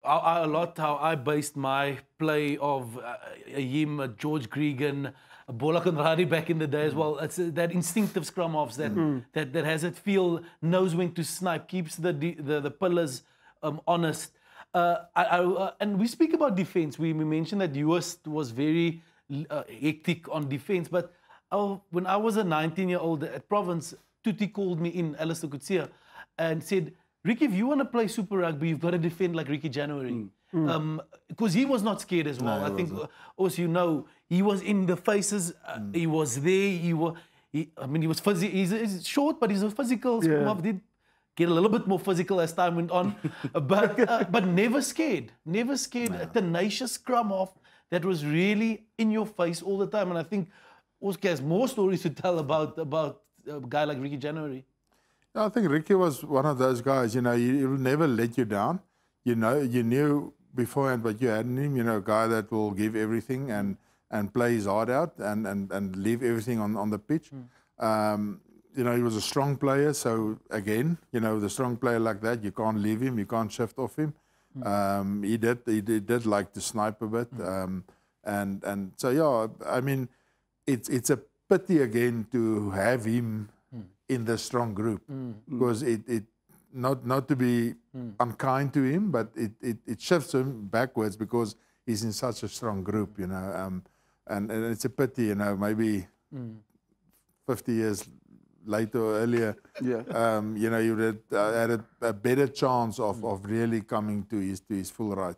a lot how I based my play of him, George Gregan, Bola Conradi back in the day as well. It's that instinctive scrum halves that has it feel, knows when to snipe, keeps the pillars honest. And we speak about defense. We mentioned that US was very hectic on defense, but when I was a 19-year-old at Province, Tutti called me in, Alistair Coetzee, and said, Ricky, if you want to play Super Rugby, you've got to defend like Ricky January. Because he was not scared as well. No, I think, also, you know, he was in the faces, he was there, he was physical. He's short, but he's a physical. Yeah. Did get a little bit more physical as time went on, but never scared. Never scared. A tenacious scrum half that was really in your face all the time. And I think Oscar has more stories to tell about a guy like Ricky January. I think Ricky was one of those guys, you know, he will never let you down. You know, you knew beforehand what you had in him, you know, a guy that will give everything and play his heart out and leave everything on the pitch. You know, he was a strong player, so again, you know, the strong player like that, you can't leave him, you can't shift off him. He did like to snipe a bit. And so, yeah, I mean, it's a pity again to have him in the strong group, because it not to be unkind to him, but it shifts him backwards because he's in such a strong group, you know, and it's a pity, you know, maybe 50 years later or earlier, you know, you would have had a better chance of really coming to his full right.